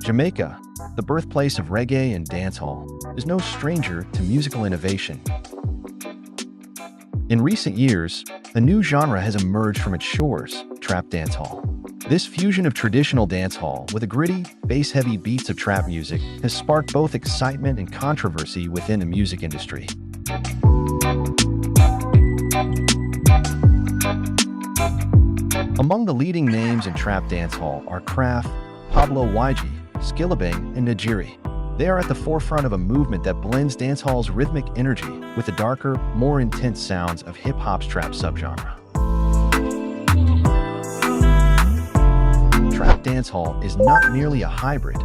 Jamaica, the birthplace of reggae and dancehall, is no stranger to musical innovation. In recent years, a new genre has emerged from its shores, trap dancehall. This fusion of traditional dancehall with the gritty, bass-heavy beats of trap music has sparked both excitement and controversy within the music industry. Among the leading names in trap dancehall are Kraft, Pablo YG, Skillabang, and Najiri. They are at the forefront of a movement that blends dancehall's rhythmic energy with the darker, more intense sounds of hip-hop's trap subgenre. Trap dancehall is not merely a hybrid,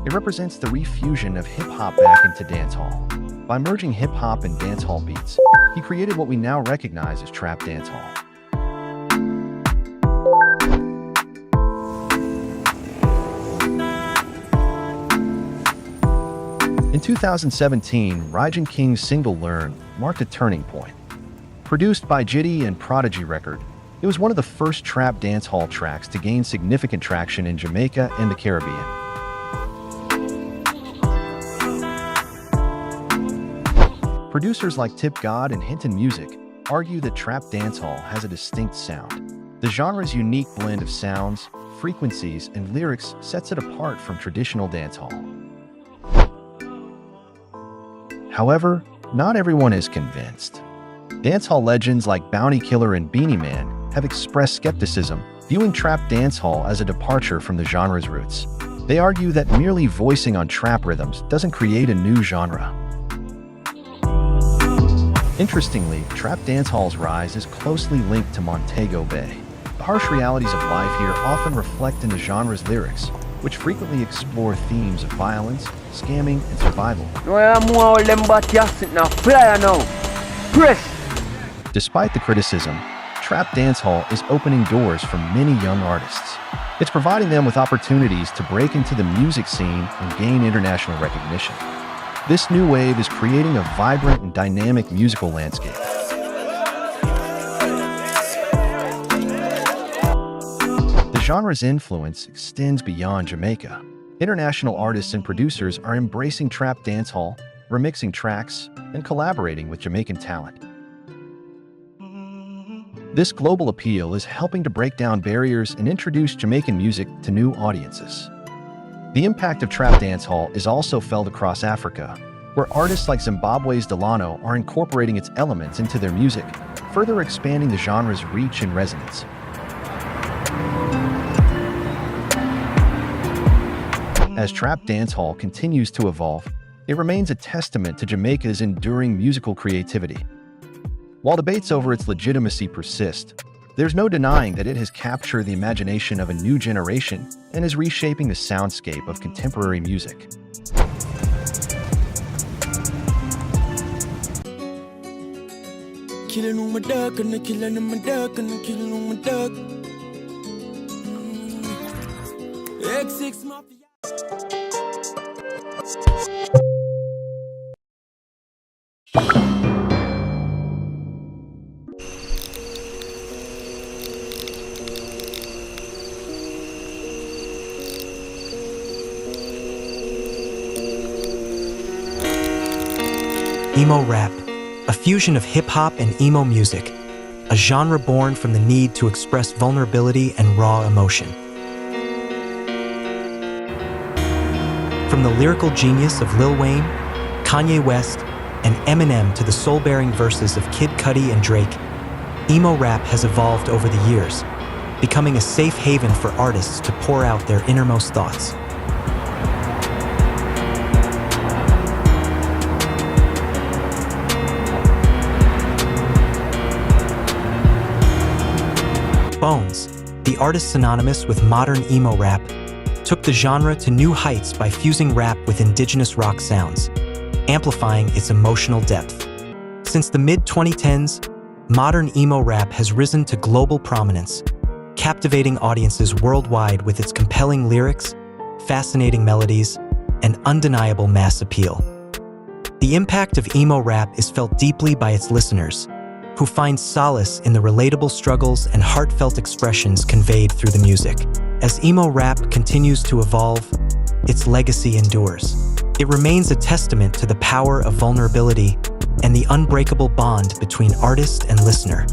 it represents the refusion of hip-hop back into dancehall. By merging hip-hop and dancehall beats, he created what we now recognize as trap dancehall. In 2017, Ryujin King's single Learn marked a turning point. Produced by Jitty and Prodigy Record, it was one of the first trap dancehall tracks to gain significant traction in Jamaica and the Caribbean. Producers like Tip God and Hinton Music argue that trap dancehall has a distinct sound. The genre's unique blend of sounds, frequencies, and lyrics sets it apart from traditional dancehall. However, not everyone is convinced. Dancehall legends like Bounty Killer and Beanie Man have expressed skepticism, viewing trap dancehall as a departure from the genre's roots. They argue that merely voicing on trap rhythms doesn't create a new genre. Interestingly, trap dancehall's rise is closely linked to Montego Bay. The harsh realities of life here often reflect in the genre's lyrics, which frequently explore themes of violence, scamming, and survival. Despite the criticism, trap dancehall is opening doors for many young artists. It's providing them with opportunities to break into the music scene and gain international recognition. This new wave is creating a vibrant and dynamic musical landscape. The genre's influence extends beyond Jamaica. International artists and producers are embracing trap dancehall, remixing tracks, and collaborating with Jamaican talent. This global appeal is helping to break down barriers and introduce Jamaican music to new audiences. The impact of trap dancehall is also felt across Africa, where artists like Zimbabwe's Delano are incorporating its elements into their music, further expanding the genre's reach and resonance. As trap dancehall continues to evolve, it remains a testament to Jamaica's enduring musical creativity. While debates over its legitimacy persist, there's no denying that it has captured the imagination of a new generation and is reshaping the soundscape of contemporary music. Killing on my dog, and killing on my dog, and killing on my dog. X6 Mafia. Emo rap, a fusion of hip-hop and emo music, a genre born from the need to express vulnerability and raw emotion. From the lyrical genius of Lil Wayne, Kanye West, and Eminem to the soul-bearing verses of Kid Cudi and Drake, emo rap has evolved over the years, becoming a safe haven for artists to pour out their innermost thoughts. Bones, the artist synonymous with modern emo rap, took the genre to new heights by fusing rap with indigenous rock sounds, amplifying its emotional depth. Since the mid-2010s, modern emo rap has risen to global prominence, captivating audiences worldwide with its compelling lyrics, fascinating melodies, and undeniable mass appeal. The impact of emo rap is felt deeply by its listeners, who find solace in the relatable struggles and heartfelt expressions conveyed through the music. As emo rap continues to evolve, its legacy endures. It remains a testament to the power of vulnerability and the unbreakable bond between artist and listener.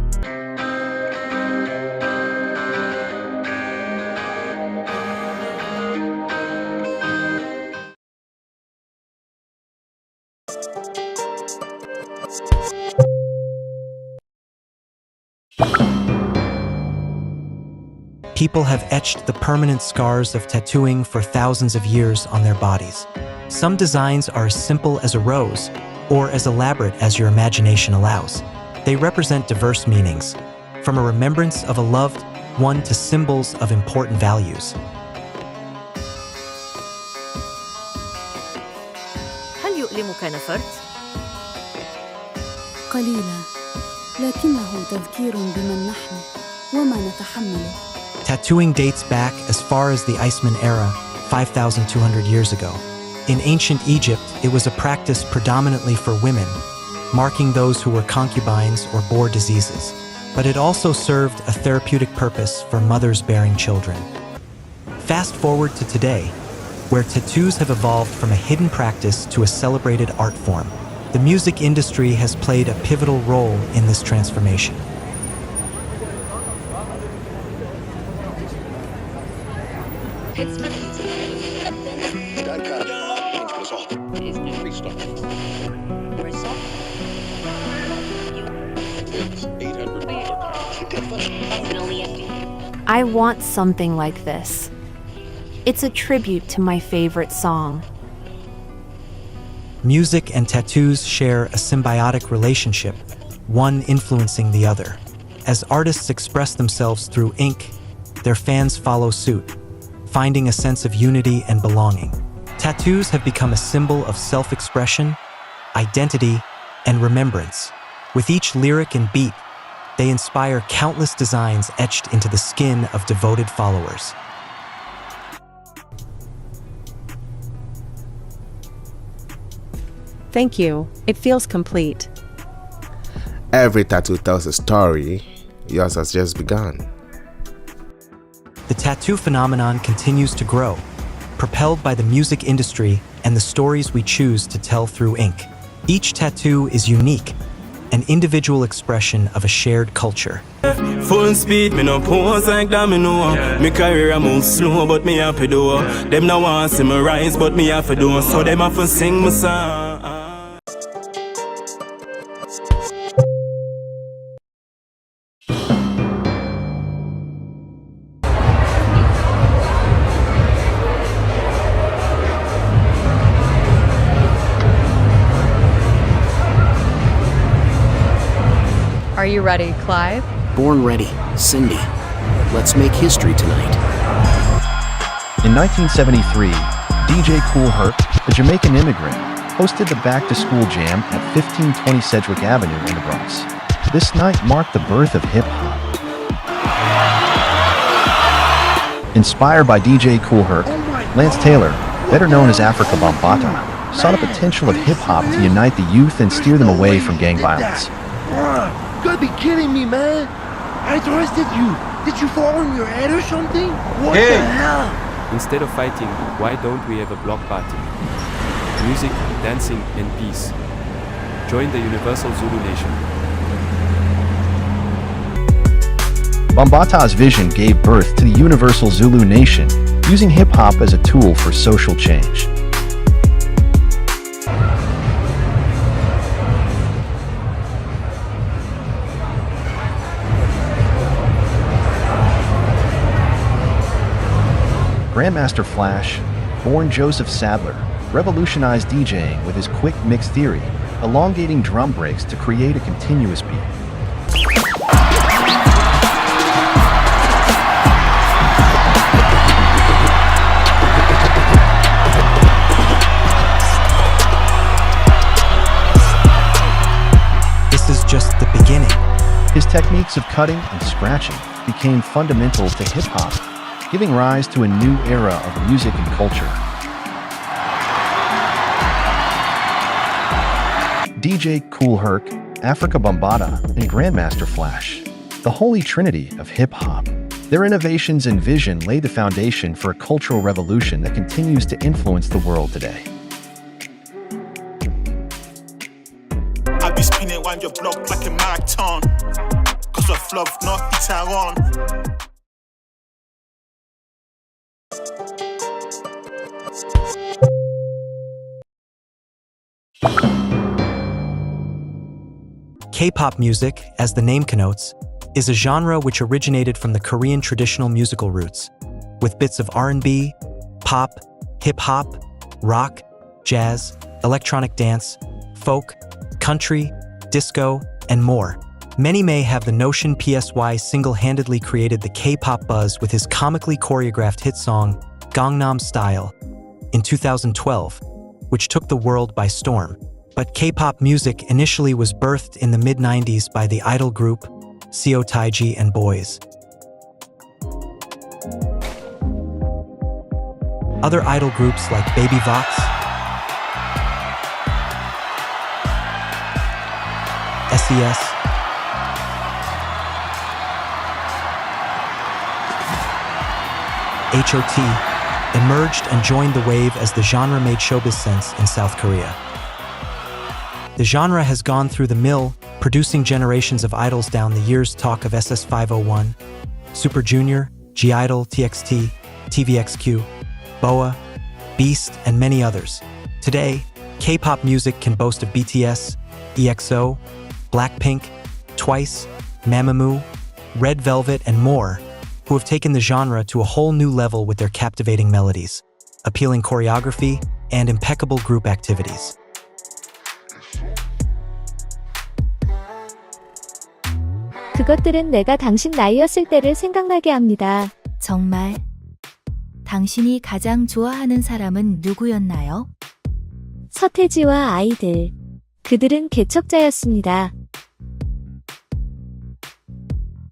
People have etched the permanent scars of tattooing for thousands of years on their bodies. Some designs are as simple as a rose, or as elaborate as your imagination allows. They represent diverse meanings, from a remembrance of a loved one to symbols of important values. هل يؤلمك نفرت؟ قليلا، لكنه تذكير بمن نحن وما نتحمله. Tattooing dates back as far as the Iceman era, 5,200 years ago. In ancient Egypt, it was a practice predominantly for women, marking those who were concubines or bore diseases. But it also served a therapeutic purpose for mothers bearing children. Fast forward to today, where tattoos have evolved from a hidden practice to a celebrated art form. The music industry has played a pivotal role in this transformation. I want something like this. It's a tribute to my favorite song. Music and tattoos share a symbiotic relationship, one influencing the other. As artists express themselves through ink, their fans follow suit, finding a sense of unity and belonging. Tattoos have become a symbol of self-expression, identity, and remembrance. With each lyric and beat, they inspire countless designs etched into the skin of devoted followers. Thank you. It feels complete. Every tattoo tells a story. Yours has just begun. The tattoo phenomenon continues to grow, propelled by the music industry and the stories we choose to tell through ink. Each tattoo is unique, an individual expression of a shared culture. Full speed, me no pose like that, me know. Me career I move slow, but me have to do. Them no want see me rise, but me have to do. So them have to sing my song. Are you ready, Clive? Born ready. Cindy. Let's make history tonight. In 1973, DJ Kool Herc, a Jamaican immigrant, hosted the back-to-school jam at 1520 Sedgwick Avenue in the Bronx. This night marked the birth of hip-hop. Inspired by DJ Kool Herc, Lance Taylor, better known as Africa Bambaataa, saw the potential of hip-hop to unite the youth and steer them away from gang violence. You gotta be kidding me, man. I trusted you. Did you fall on your head or something? What the hell? Instead of fighting, why don't we have a block party? Music, dancing, and peace. Join the Universal Zulu Nation. Bambaataa's vision gave birth to the Universal Zulu Nation, using hip-hop as a tool for social change. Grandmaster Flash, born Joseph Sadler, revolutionized DJing with his quick mix theory, elongating drum breaks to create a continuous beat. This is just the beginning. His techniques of cutting and scratching became fundamental to hip-hop, giving rise to a new era of music and culture. DJ Kool Herc, Africa Bambaataa, and Grandmaster Flash, the holy trinity of hip-hop, Their innovations and vision lay the foundation for a cultural revolution that continues to influence the world today. I be spinning round your block like a marathon, 'cause of love, not Taron. K-pop music, as the name connotes, is a genre which originated from the Korean traditional musical roots, with bits of R&B, pop, hip-hop, rock, jazz, electronic dance, folk, country, disco, and more. Many may have the notion PSY single-handedly created the K-pop buzz with his comically choreographed hit song, Gangnam Style, in 2012, which took the world by storm. But K-pop music initially was birthed in the mid-90s by the idol group Seo Taiji and Boys. Other idol groups like Baby Vox, SES, HOT emerged and joined the wave as the genre made showbiz sense in South Korea. The genre has gone through the mill, producing generations of idols down the years. Talk of SS501, Super Junior, G-Idol, TXT, TVXQ, BoA, Beast, and many others. Today, K-pop music can boast of BTS, EXO, Blackpink, Twice, Mamamoo, Red Velvet, and more, who have taken the genre to a whole new level with their captivating melodies, appealing choreography, and impeccable group activities. 그것들은 내가 당신 나이였을 때를 생각나게 합니다. 정말? 당신이 가장 좋아하는 사람은 누구였나요? 서태지와 아이들. 그들은 개척자였습니다.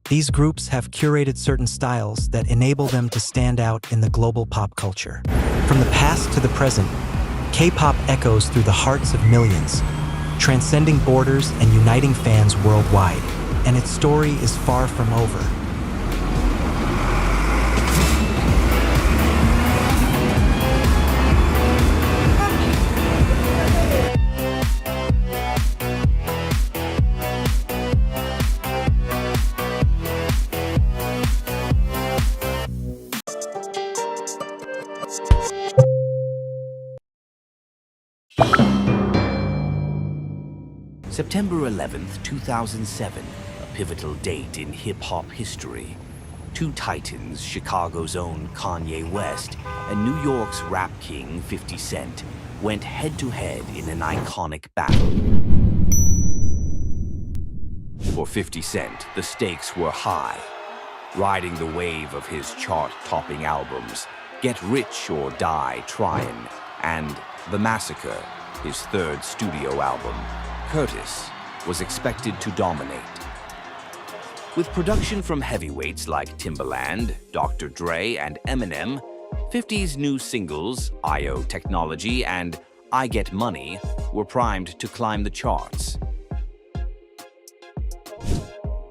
These groups have curated certain styles that enable them to stand out in the global pop culture. From the past to the present, K-pop echoes through the hearts of millions, transcending borders and uniting fans worldwide. And its story is far from over. September 11th, 2007. Pivotal date in hip-hop history. Two titans, Chicago's own Kanye West and New York's rap king 50 Cent, went head-to-head in an iconic battle. For 50 Cent, the stakes were high. Riding the wave of his chart-topping albums, Get Rich or Die Tryin', and The Massacre, his third studio album, Curtis, was expected to dominate. With production from heavyweights like Timbaland, Dr. Dre, and Eminem, 50's new singles, I.O. Technology and I Get Money, were primed to climb the charts.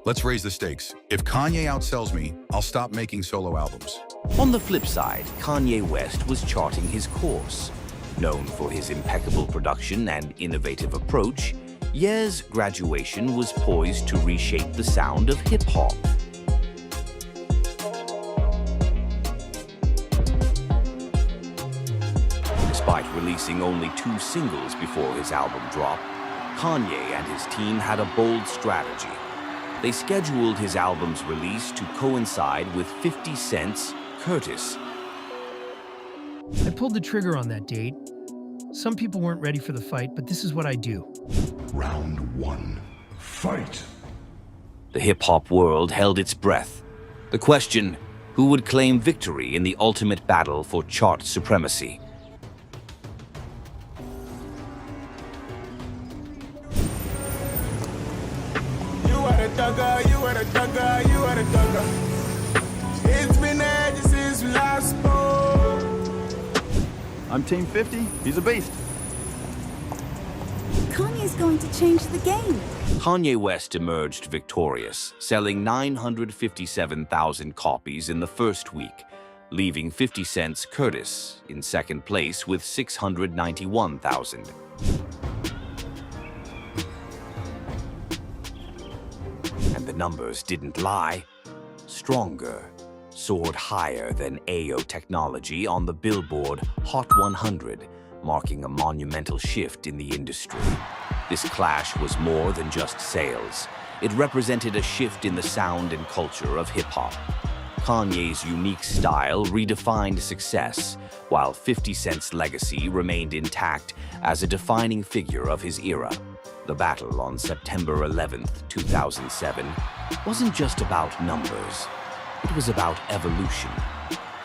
Let's raise the stakes. If Kanye outsells me, I'll stop making solo albums. On the flip side, Kanye West was charting his course. Known for his impeccable production and innovative approach, Ye's Graduation was poised to reshape the sound of hip-hop. Despite releasing only 2 singles before his album drop, Kanye and his team had a bold strategy. They scheduled his album's release to coincide with 50 Cent's Curtis. I pulled the trigger on that date. Some people weren't ready for the fight, but this is what I do. Round 1. Fight! The hip-hop world held its breath. The question, who would claim victory in the ultimate battle for chart supremacy? You are a thugger, you are a thugger, you are a thugger. It's been ages since we last spoke. I'm Team 50, he's a beast. Kanye's going to change the game. Kanye West emerged victorious, selling 957,000 copies in the first week, leaving 50 Cent's Curtis in second place with 691,000. And the numbers didn't lie. Stronger soared higher than AO technology on the Billboard Hot 100, marking a monumental shift in the industry. This clash was more than just sales. It represented a shift in the sound and culture of hip-hop. Kanye's unique style redefined success, while 50 Cent's legacy remained intact as a defining figure of his era. The battle on September 11th, 2007, wasn't just about numbers. It was about evolution.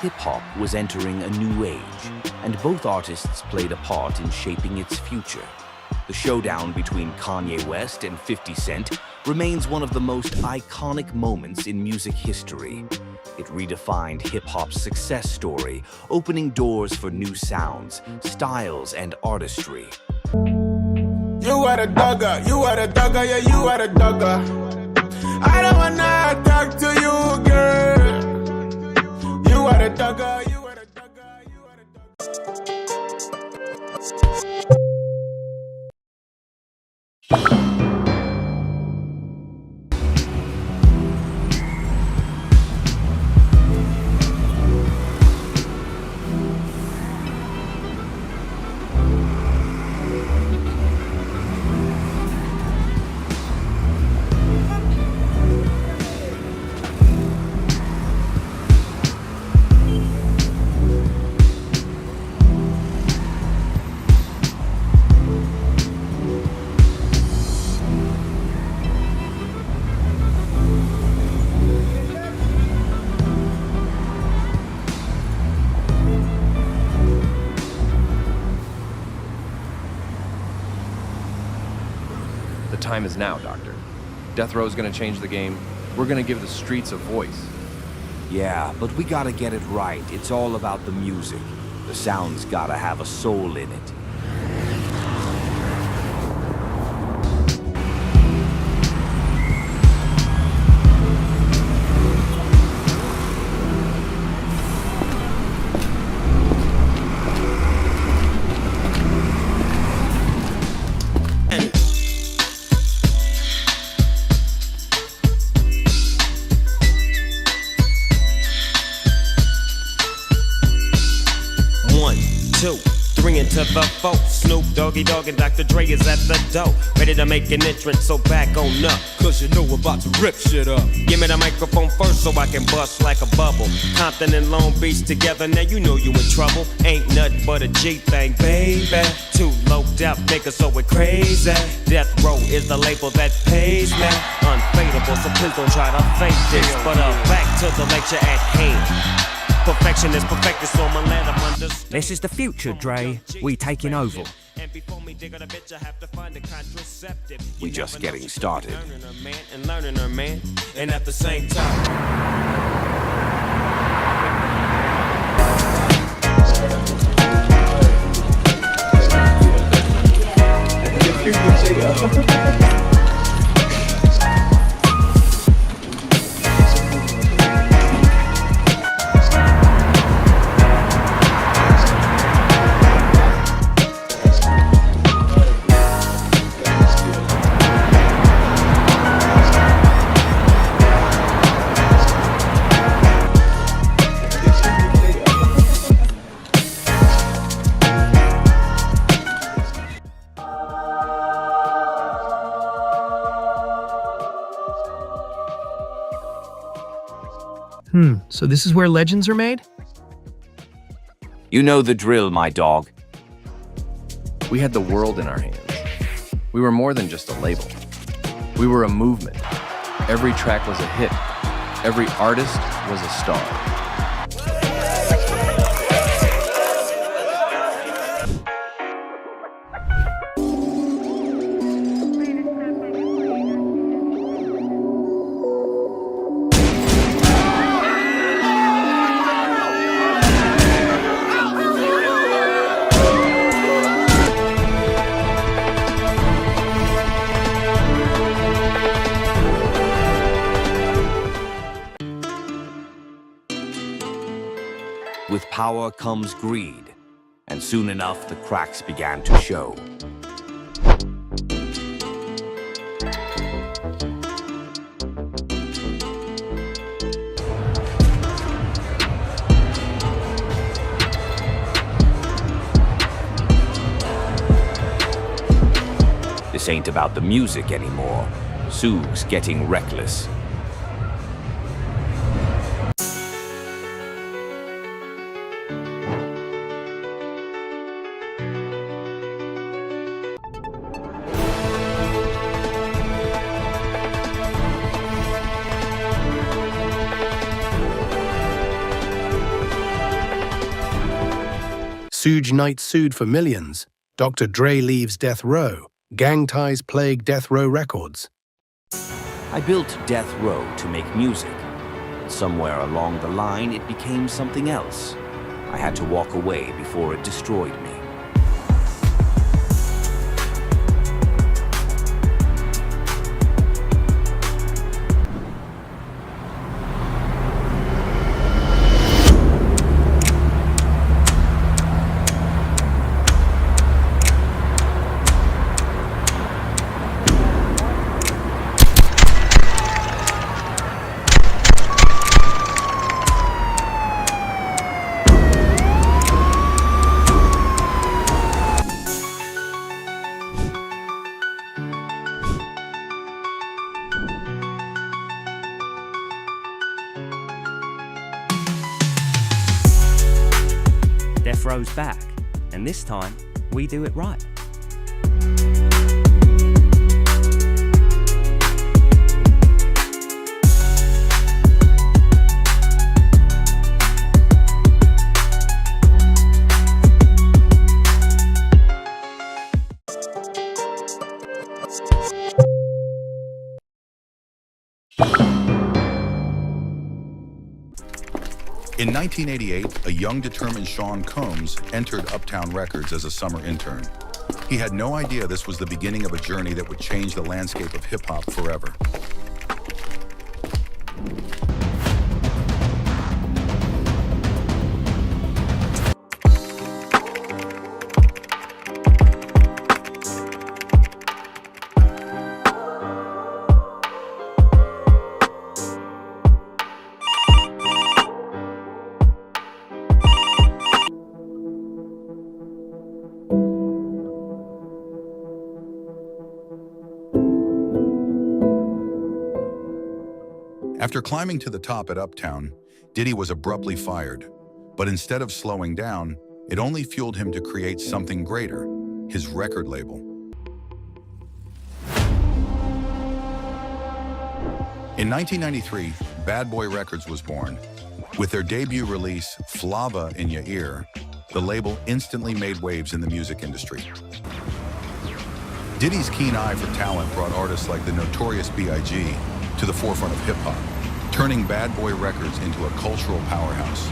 Hip-hop was entering a new age, and both artists played a part in shaping its future. The showdown between Kanye West and 50 Cent remains one of the most iconic moments in music history. It redefined hip-hop's success story, opening doors for new sounds, styles, and artistry. You are a dogger, yeah, you are a dogger. I don't wanna talk to you, girl. You are a dogger, you are a dogger, you are a The time is now, Doctor. Death Row's gonna change the game. We're gonna give the streets a voice. Yeah, but we gotta get it right. It's all about the music. The sound's gotta have a soul in it. To the folk, Snoop Doggy Dogg and Dr. Dre is at the door, ready to make an entrance, so back on up, cause you know we're about to rip shit up. Give me the microphone first so I can bust like a bubble. Compton and Long Beach together, now you know you in trouble. Ain't nothing but a G thing, baby. Too low death niggas, so we're crazy. Death Row is the label that pays me. Unfadable, so please don't try to fake this. But back to the lecture at hand. Perfection is perfected, so I'ma let them understand. This is the future, Dre. We taking over. We just getting started. Learning her, man. And at the same time. So this is where legends are made? You know the drill, my dog. We had the world in our hands. We were more than just a label. We were a movement. Every track was a hit. Every artist was a star. with power comes greed, and soon enough the cracks began to show. This ain't about the music anymore. Soog's getting reckless. Suge Knight sued for millions. Dr. Dre leaves Death Row. Gang ties plague Death Row Records. I built Death Row to make music. Somewhere along the line, it became something else. I had to walk away before it destroyed me. Death Row's back, and this time, we do it right. In 1988, a young, determined Sean Combs entered Uptown Records as a summer intern. He had no idea this was the beginning of a journey that would change the landscape of hip-hop forever. After climbing to the top at Uptown, Diddy was abruptly fired. But instead of slowing down, it only fueled him to create something greater, his record label. In 1993, Bad Boy Records was born. With their debut release, Flava in Ya Ear, the label instantly made waves in the music industry. Diddy's keen eye for talent brought artists like the Notorious B.I.G. to the forefront of hip-hop, turning Bad Boy Records into a cultural powerhouse.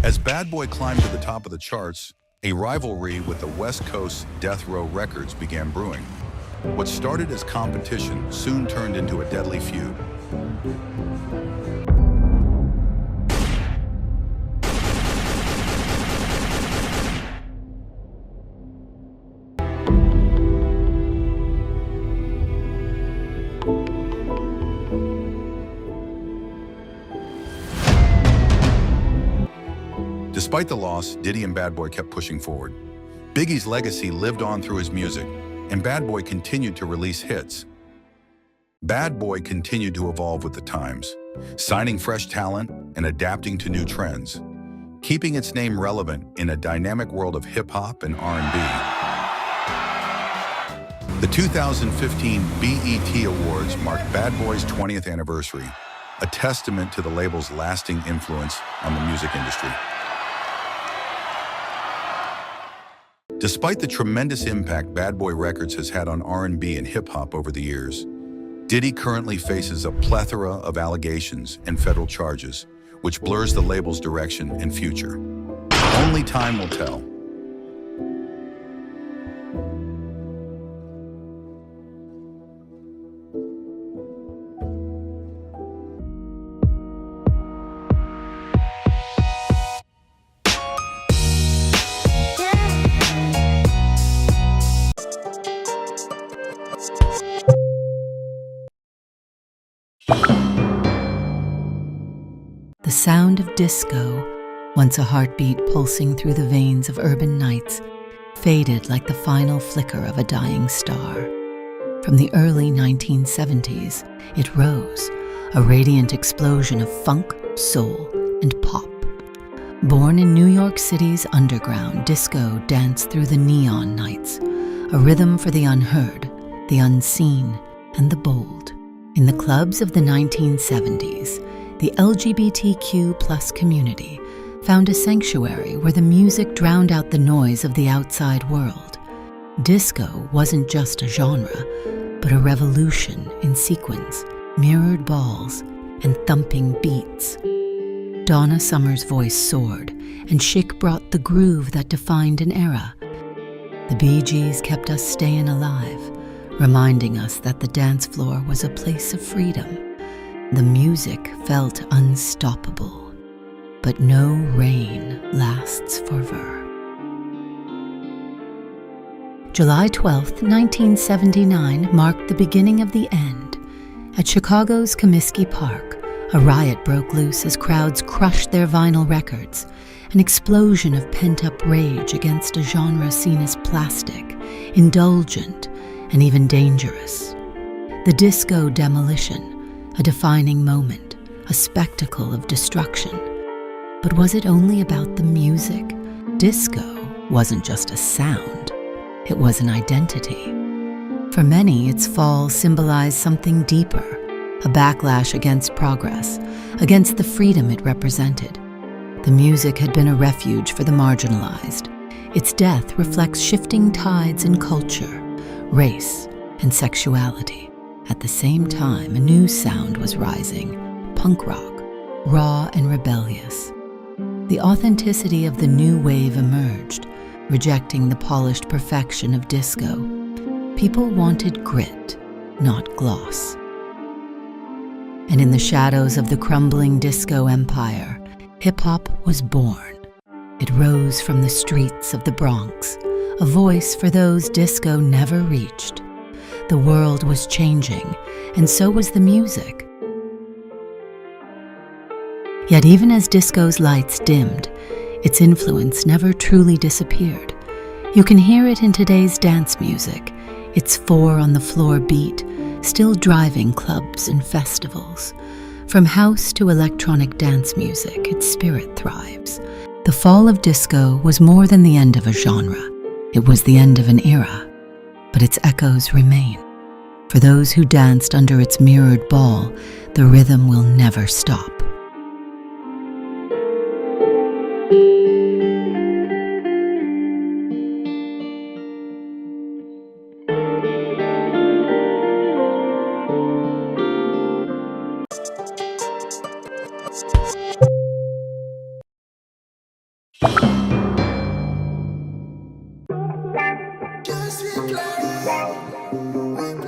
As Bad Boy climbed to the top of the charts, a rivalry with the West Coast Death Row Records began brewing. What started as competition soon turned into a deadly feud. Despite the loss, Diddy and Bad Boy kept pushing forward. Biggie's legacy lived on through his music, and Bad Boy continued to release hits. Bad Boy continued to evolve with the times, signing fresh talent and adapting to new trends, keeping its name relevant in a dynamic world of hip-hop and R&B. The 2015 BET Awards marked Bad Boy's 20th anniversary, a testament to the label's lasting influence on the music industry. Despite the tremendous impact Bad Boy Records has had on R&B and hip-hop over the years, Diddy currently faces a plethora of allegations and federal charges, which blurs the label's direction and future. Only time will tell. sound of disco, once a heartbeat pulsing through the veins of urban nights, faded like the final flicker of a dying star. From the early 1970s, it rose, a radiant explosion of funk, soul, and pop. Born in New York City's underground, disco danced through the neon nights, a rhythm for the unheard, the unseen, and the bold. In the clubs of the 1970s, the LGBTQ+ community found a sanctuary where the music drowned out the noise of the outside world. Disco wasn't just a genre, but a revolution in sequins, mirrored balls, and thumping beats. Donna Summer's voice soared, and Chic brought the groove that defined an era. The Bee Gees kept us staying alive, reminding us that the dance floor was a place of freedom. The music felt unstoppable, but no rain lasts forever. July 12, 1979 marked the beginning of the end. At Chicago's Comiskey Park, a riot broke loose as crowds crushed their vinyl records, an explosion of pent-up rage against a genre seen as plastic, indulgent, and even dangerous. The disco demolition, a defining moment, a spectacle of destruction. But was it only about the music? Disco wasn't just a sound, it was an identity. For many, its fall symbolized something deeper, a backlash against progress, against the freedom it represented. The music had been a refuge for the marginalized. Its death reflects shifting tides in culture, race, and sexuality. At the same time, a new sound was rising, punk rock, raw and rebellious. The authenticity of the new wave emerged, rejecting the polished perfection of disco. People wanted grit, not gloss. And in the shadows of the crumbling disco empire, hip-hop was born. It rose from the streets of the Bronx, a voice for those disco never reached. The world was changing, and so was the music. Yet even as disco's lights dimmed, its influence never truly disappeared. You can hear it in today's dance music, its four-on-the-floor beat, still driving clubs and festivals. From house to electronic dance music, its spirit thrives. The fall of disco was more than the end of a genre. It was the end of an era, but its echoes remain. For those who danced under its mirrored ball, the rhythm will never stop.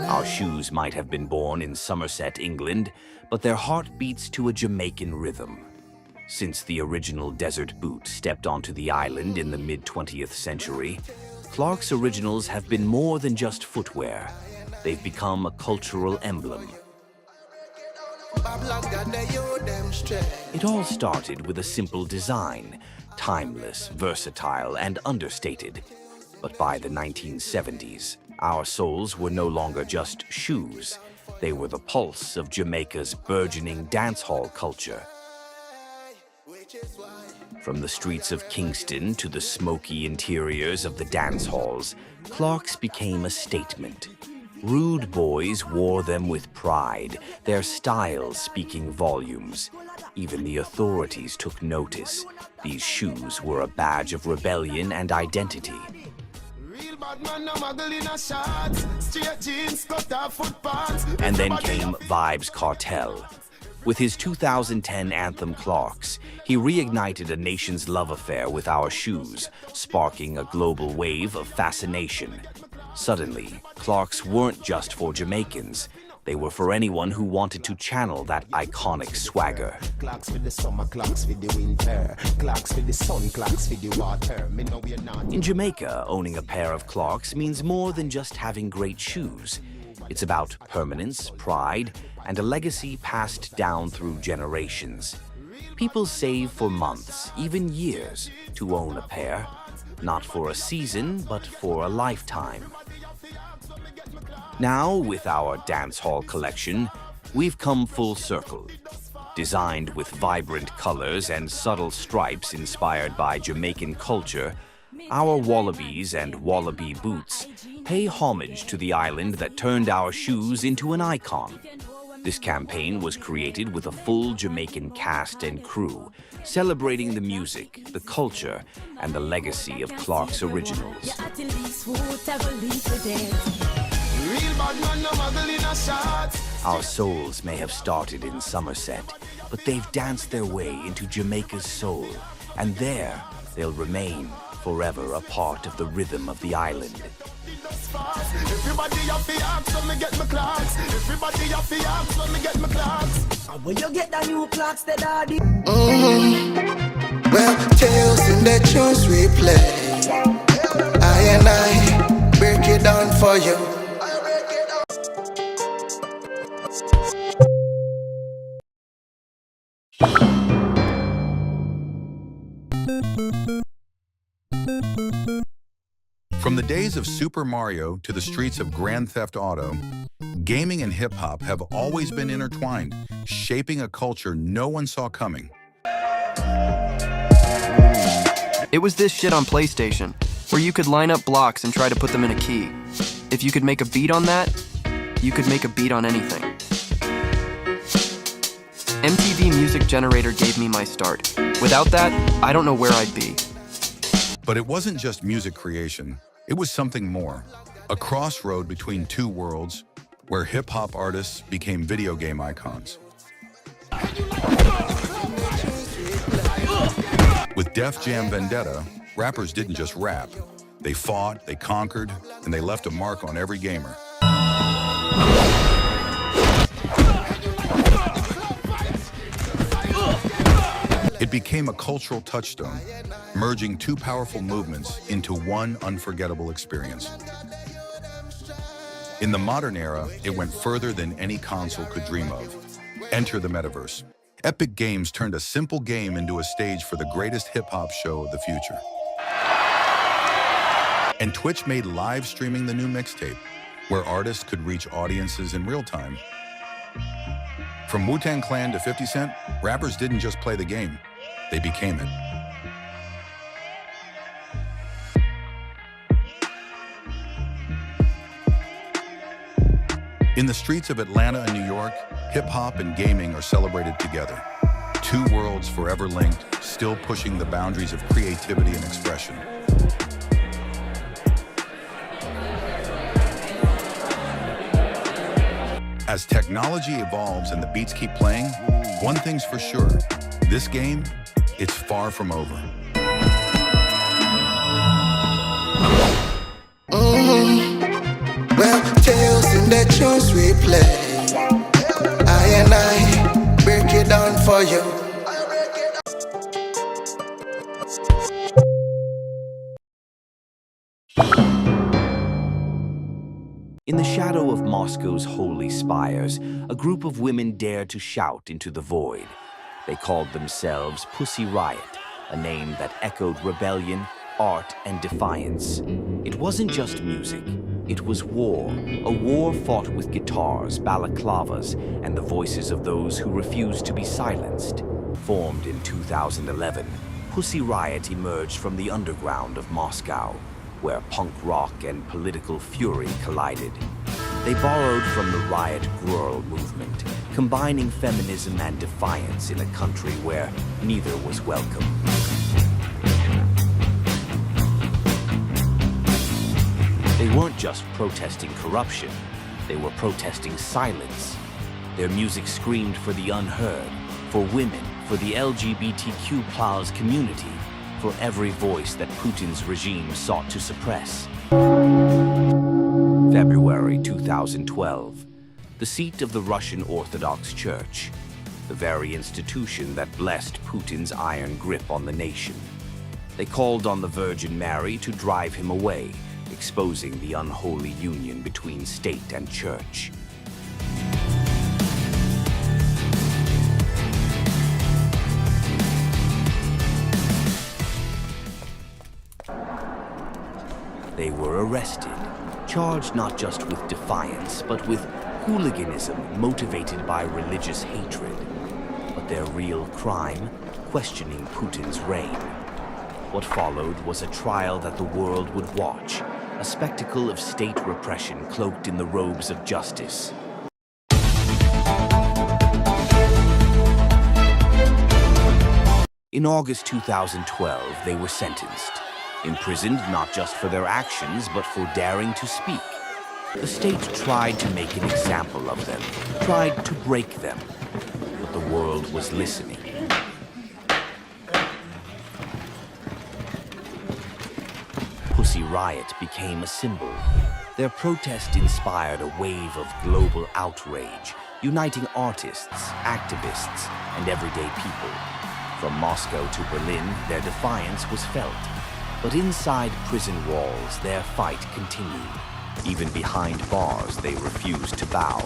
Our shoes might have been born in Somerset, England, but their heart beats to a Jamaican rhythm. Since the original desert boot stepped onto the island in the mid-20th century, Clark's originals have been more than just footwear. They've become a cultural emblem. It all started with a simple design, timeless, versatile, and understated. But by the 1970s, our soles were no longer just shoes. They were the pulse of Jamaica's burgeoning dancehall culture. From the streets of Kingston to the smoky interiors of the dance halls, Clark's became a statement. Rude boys wore them with pride, their styles speaking volumes. Even the authorities took notice. These shoes were a badge of rebellion and identity. And then came Vybz Kartel. With his 2010 anthem Clark's, he reignited a nation's love affair with our shoes, sparking a global wave of fascination. Suddenly, Clark's weren't just for Jamaicans. They were for anyone who wanted to channel that iconic swagger. Clarks for the summer, Clarks for the winter, Clarks for the sun, Clarks for the water. In Jamaica, owning a pair of Clarks means more than just having great shoes. It's about permanence, pride, and a legacy passed down through generations. People save for months, even years, to own a pair. Not for a season, but for a lifetime. Now, with our dancehall collection, we've come full circle. Designed with vibrant colors and subtle stripes inspired by Jamaican culture, our wallabies and wallaby boots pay homage to the island that turned our shoes into an icon. This campaign was created with a full Jamaican cast and crew, celebrating the music, the culture, and the legacy of Clark's originals. Our souls may have started in Somerset, but they've danced their way into Jamaica's soul, and there they'll remain forever a part of the rhythm of the island. Everybody have the axe when me get my clocks. Everybody have the axe when me get my clocks. And when you get the new clocks, the daddy. Well, tales in the tunes we play. I and I break it down for you. From the days of Super Mario to the streets of Grand Theft Auto, gaming and hip-hop have always been intertwined, shaping a culture no one saw coming. It was this shit on PlayStation, where you could line up blocks and try to put them in a key. If you could make a beat on that, you could make a beat on anything. MTV Music Generator gave me my start. Without that, I don't know where I'd be. But it wasn't just music creation. It was something more. A crossroad between two worlds where hip-hop artists became video game icons. With Def Jam Vendetta, rappers didn't just rap. They fought, they conquered, and they left a mark on every gamer. It became a cultural touchstone, merging two powerful movements into one unforgettable experience. In the modern era, it went further than any console could dream of. Enter the metaverse. Epic Games turned a simple game into a stage for the greatest hip-hop show of the future. And Twitch made live streaming the new mixtape, where artists could reach audiences in real time. From Wu-Tang Clan to 50 Cent, rappers didn't just play the game, they became it. In the streets of Atlanta and New York, hip-hop and gaming are celebrated together. Two worlds forever linked, still pushing the boundaries of creativity and expression. As technology evolves and the beats keep playing, one thing's for sure, this game, it's far from over. Well, tales in the tunes we play. I and I break it down for you. In the shadow of Moscow's holy spires, a group of women dared to shout into the void. They called themselves Pussy Riot, a name that echoed rebellion, art, and defiance. It wasn't just music, it was war, a war fought with guitars, balaclavas, and the voices of those who refused to be silenced. Formed in 2011, Pussy Riot emerged from the underground of Moscow, where punk rock and political fury collided. They borrowed from the riot girl movement, combining feminism and defiance in a country where neither was welcome. They weren't just protesting corruption, they were protesting silence. Their music screamed for the unheard, for women, for the LGBTQ+ community, for every voice that Putin's regime sought to suppress. February 2012, the seat of the Russian Orthodox Church, the very institution that blessed Putin's iron grip on the nation. They called on the Virgin Mary to drive him away, exposing the unholy union between state and church. They were arrested, charged not just with defiance, but with hooliganism motivated by religious hatred. But their real crime, questioning Putin's reign. What followed was a trial that the world would watch, a spectacle of state repression cloaked in the robes of justice. In August 2012, they were sentenced, imprisoned not just for their actions, but for daring to speak. The state tried to make an example of them, tried to break them, but the world was listening. Pussy Riot became a symbol. Their protest inspired a wave of global outrage, uniting artists, activists, and everyday people. From Moscow to Berlin, their defiance was felt. But inside prison walls, their fight continued. Even behind bars, they refused to bow.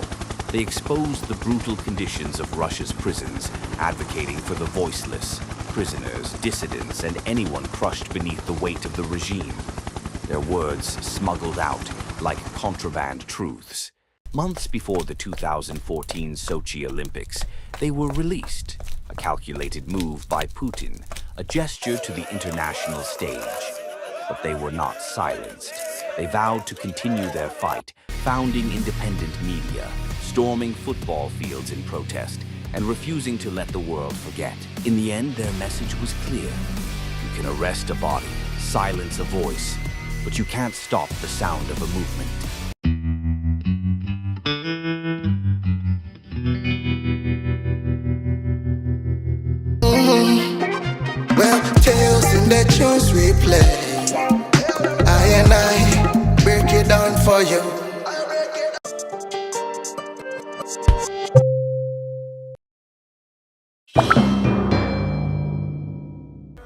They exposed the brutal conditions of Russia's prisons, advocating for the voiceless, prisoners, dissidents, and anyone crushed beneath the weight of the regime. Their words smuggled out like contraband truths. Months before the 2014 Sochi Olympics, they were released. A calculated move by Putin, a gesture to the international stage. But they were not silenced. They vowed to continue their fight, founding independent media, storming football fields in protest, and refusing to let the world forget. In the end, their message was clear. You can arrest a body, silence a voice, but you can't stop the sound of a movement. Well, tales in the tunes we play, I and I break it down for you.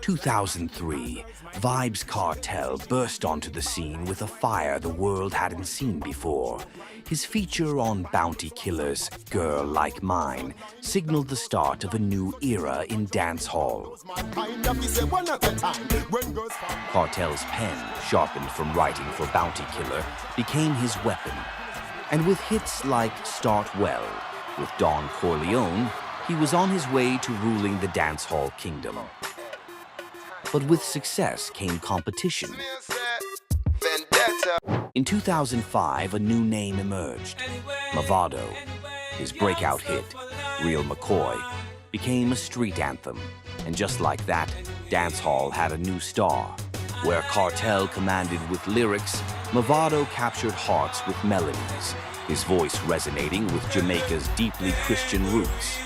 2003, Vibes Cartel burst onto the scene with a fire the world hadn't seen before. His feature on Bounty Killer's Girl Like Mine signaled the start of a new era in dancehall. Cartel's pen, sharpened from writing for Bounty Killer, became his weapon. And with hits like Start Well, with Don Corleone, he was on his way to ruling the dancehall kingdom. But with success came competition. In 2005, a new name emerged. Mavado. His breakout hit, Real McCoy, became a street anthem. And just like that, dancehall had a new star. Where Cartel commanded with lyrics, Mavado captured hearts with melodies, his voice resonating with Jamaica's deeply Christian roots.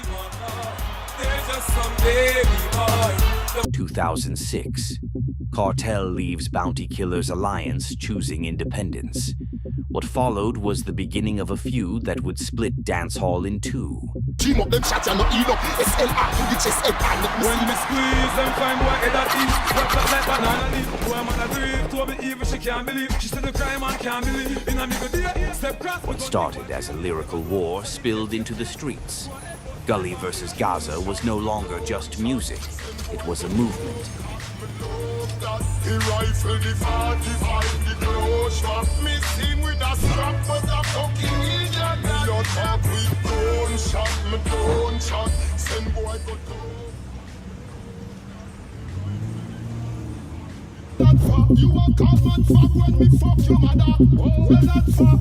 2006, Cartel leaves Bounty Killer's alliance, choosing independence. What followed was the beginning of a feud that would split dancehall in two. What started as a lyrical war spilled into the streets. Gully versus Gaza was no longer just music, it was a movement. You a common fuck when me fuck your mother. Where that fuck?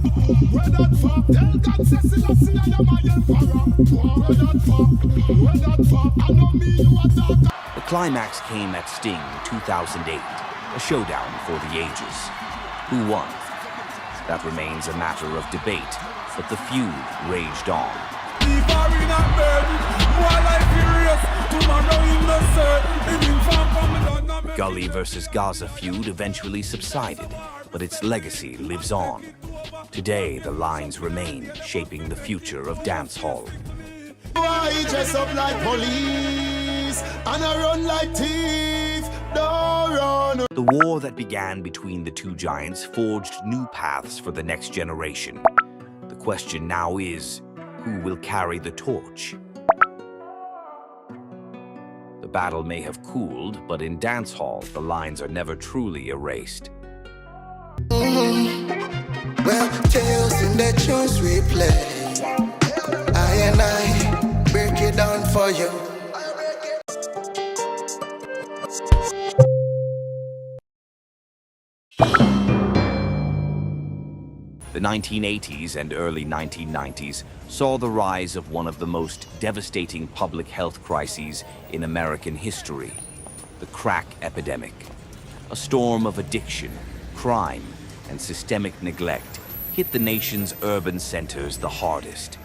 Where that fuck? Tell God say Selassie I am my emperor. Where that fuck? Where that fuck? I know me you a dog. The climax came at Sting 2008, a showdown for the ages. Who won? That remains a matter of debate, but the feud raged on. The Gully versus Gaza feud eventually subsided, but its legacy lives on. Today, the lines remain, shaping the future of dancehall. I dress up like police and I run like thief. Don't run. The war that began between the two giants forged new paths for the next generation. The question now is, who will carry the torch? The battle may have cooled, but in dancehall, the lines are never truly erased. tales in the tunes we play. I and I break it down for you. The 1980s and early 1990s saw the rise of one of the most devastating public health crises in American history, the crack epidemic. A storm of addiction, crime, and systemic neglect hit the nation's urban centers the hardest.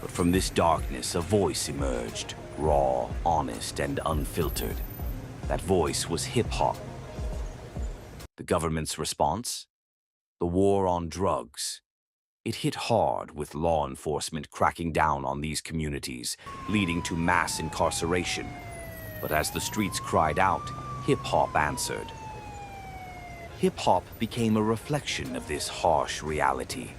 But from this darkness, a voice emerged, raw, honest, and unfiltered. That voice was hip-hop. The government's response? The war on drugs. It hit hard, with law enforcement cracking down on these communities, leading to mass incarceration. But as the streets cried out, hip-hop answered. Hip-hop became a reflection of this harsh reality.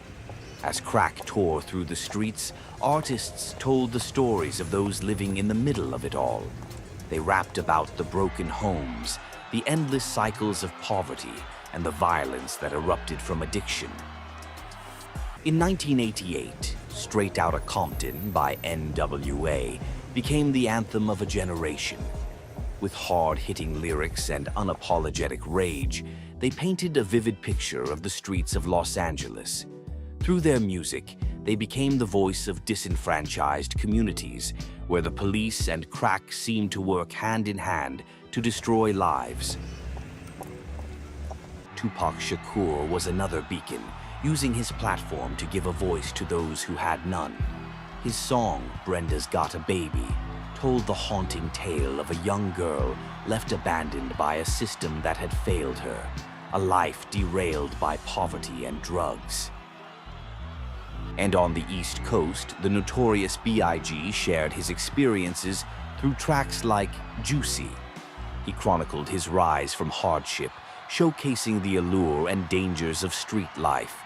As crack tore through the streets, artists told the stories of those living in the middle of it all. They rapped about the broken homes, the endless cycles of poverty, and the violence that erupted from addiction. In 1988, Straight Outta Compton by NWA became the anthem of a generation. With hard-hitting lyrics and unapologetic rage, they painted a vivid picture of the streets of Los Angeles. Through their music, they became the voice of disenfranchised communities, where the police and crack seemed to work hand in hand to destroy lives. Tupac Shakur was another beacon, using his platform to give a voice to those who had none. His song, Brenda's Got a Baby, told the haunting tale of a young girl left abandoned by a system that had failed her, a life derailed by poverty and drugs. And on the East Coast, the notorious B.I.G. shared his experiences through tracks like Juicy. He chronicled his rise from hardship, showcasing the allure and dangers of street life.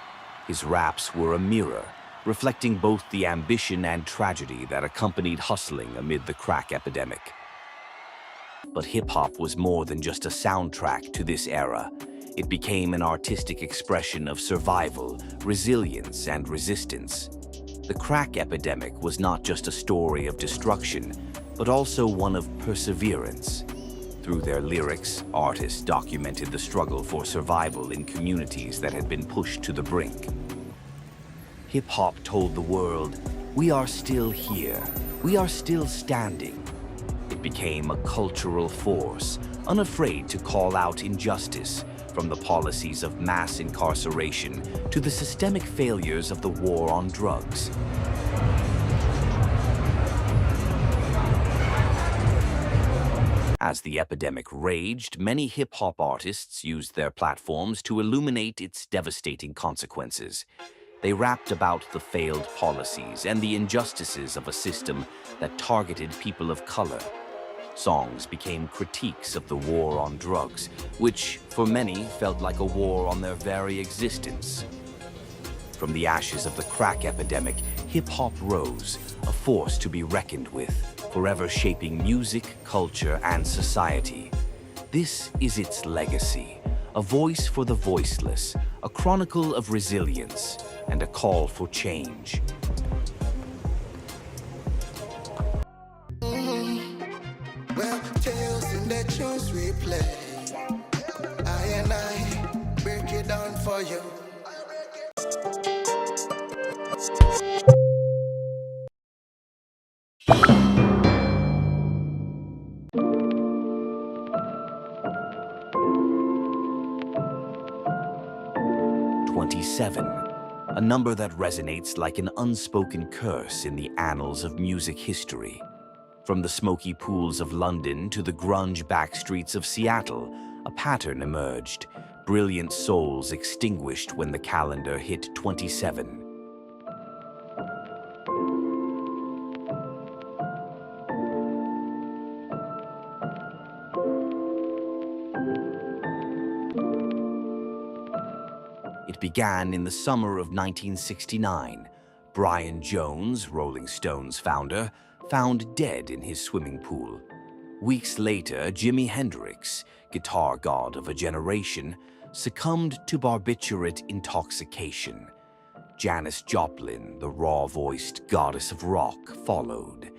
His raps were a mirror, reflecting both the ambition and tragedy that accompanied hustling amid the crack epidemic. But hip-hop was more than just a soundtrack to this era. It became an artistic expression of survival, resilience, and resistance. The crack epidemic was not just a story of destruction, but also one of perseverance. Through their lyrics, artists documented the struggle for survival in communities that had been pushed to the brink. Hip-hop told the world, we are still here, we are still standing. It became a cultural force, unafraid to call out injustice, from the policies of mass incarceration to the systemic failures of the war on drugs. As the epidemic raged, many hip-hop artists used their platforms to illuminate its devastating consequences. They rapped about the failed policies and the injustices of a system that targeted people of color. Songs became critiques of the war on drugs, which, for many, felt like a war on their very existence. From the ashes of the crack epidemic, hip-hop rose, a force to be reckoned with, forever shaping music, culture, and society. This is its legacy, a voice for the voiceless, a chronicle of resilience, and a call for change. Well, tales in the tunes we play. I and I break it down for you. A number that resonates like an unspoken curse in the annals of music history. From the smoky pools of London to the grunge backstreets of Seattle, a pattern emerged. Brilliant souls extinguished when the calendar hit 27. It began in the summer of 1969. Brian Jones, Rolling Stones founder, found dead in his swimming pool. Weeks later, Jimi Hendrix, guitar god of a generation, succumbed to barbiturate intoxication. Janis Joplin, the raw-voiced goddess of rock, followed.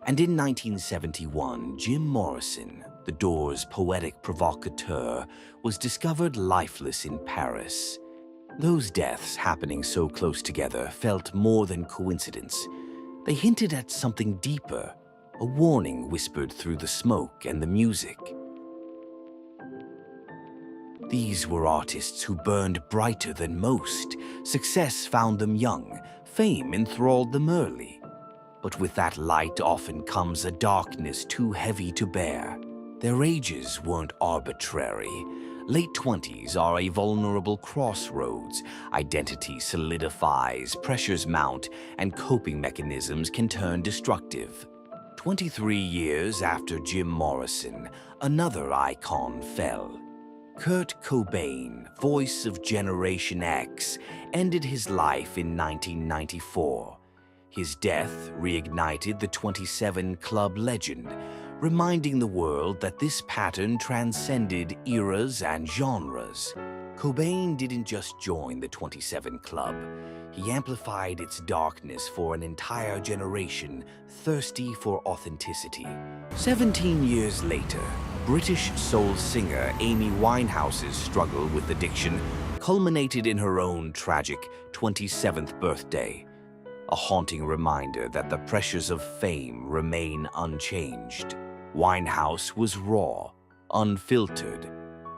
And in 1971, Jim Morrison, the Doors' poetic provocateur, was discovered lifeless in Paris. Those deaths happening so close together felt more than coincidence. They hinted at something deeper, a warning whispered through the smoke and the music. These were artists who burned brighter than most. Success found them young, fame enthralled them early. But with that light often comes a darkness too heavy to bear. Their ages weren't arbitrary. Late 20s are a vulnerable crossroads. Identity solidifies, pressures mount, and coping mechanisms can turn destructive. 23 years after Jim Morrison, another icon fell. Kurt Cobain, voice of Generation X, ended his life in 1994. His death reignited the 27 Club legend, reminding the world that this pattern transcended eras and genres. Cobain didn't just join the 27 Club. He amplified its darkness for an entire generation thirsty for authenticity. 17 years later, British soul singer Amy Winehouse's struggle with addiction culminated in her own tragic 27th birthday, a haunting reminder that the pressures of fame remain unchanged. Winehouse was raw, unfiltered.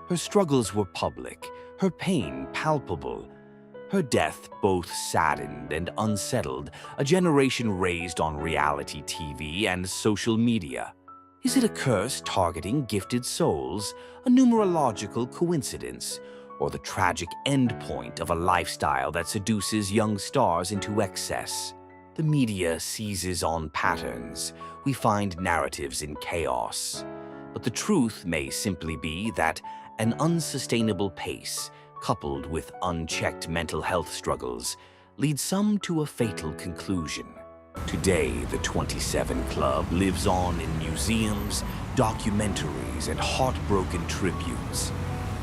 Her struggles were public, her pain palpable. Her death both saddened and unsettled a generation raised on reality TV and social media. Is it a curse targeting gifted souls, a numerological coincidence, or the tragic endpoint of a lifestyle that seduces young stars into excess? The media seizes on patterns. We find narratives in chaos. But the truth may simply be that an unsustainable pace, coupled with unchecked mental health struggles, leads some to a fatal conclusion. Today, the 27 Club lives on in museums, documentaries, and heartbroken tributes.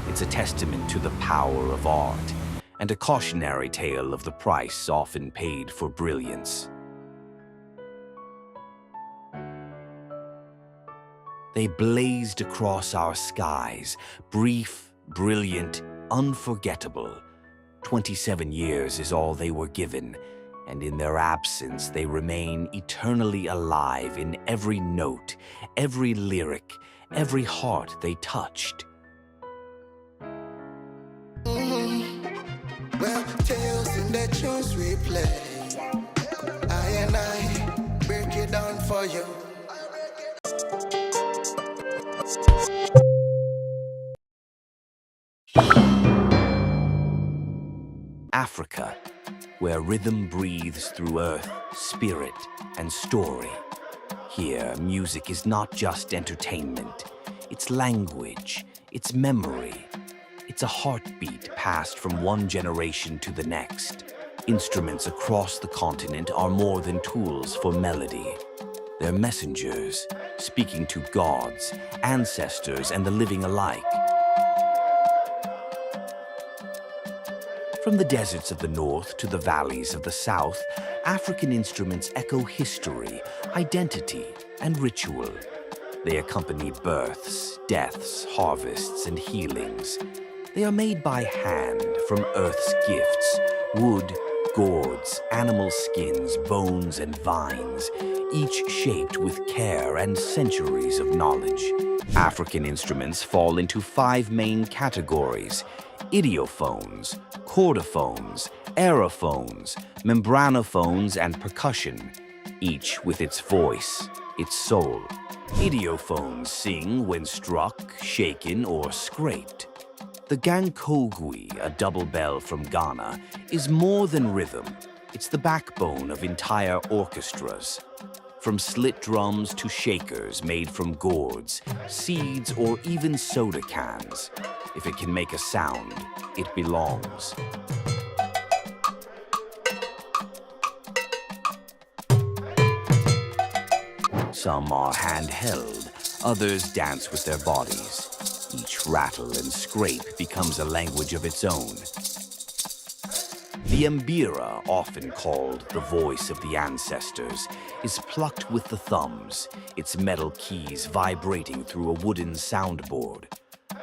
It's a testament to the power of art, and a cautionary tale of the price often paid for brilliance. They blazed across our skies, brief, brilliant, unforgettable. 27 years is all they were given, and in their absence they remain eternally alive in every note, every lyric, every heart they touched. Well, tales in the tunes we play, I and I break it down for you. Africa, where rhythm breathes through earth, spirit, and story. Here, music is not just entertainment. It's language, it's memory. It's a heartbeat passed from one generation to the next. Instruments across the continent are more than tools for melody. They're messengers, speaking to gods, ancestors, and the living alike. From the deserts of the north to the valleys of the south, African instruments echo history, identity, and ritual. They accompany births, deaths, harvests, and healings. They are made by hand from earth's gifts, wood, gourds, animal skins, bones, and vines, each shaped with care and centuries of knowledge. African instruments fall into 5 main categories: idiophones, chordophones, aerophones, membranophones, and percussion, each with its voice, its soul. Idiophones sing when struck, shaken, or scraped. The gankogui, a double bell from Ghana, is more than rhythm. It's the backbone of entire orchestras. From slit drums to shakers made from gourds, seeds, or even soda cans. If it can make a sound, it belongs. Some are handheld, others dance with their bodies. Each rattle and scrape becomes a language of its own. The mbira, often called the voice of the ancestors, is plucked with the thumbs, its metal keys vibrating through a wooden soundboard.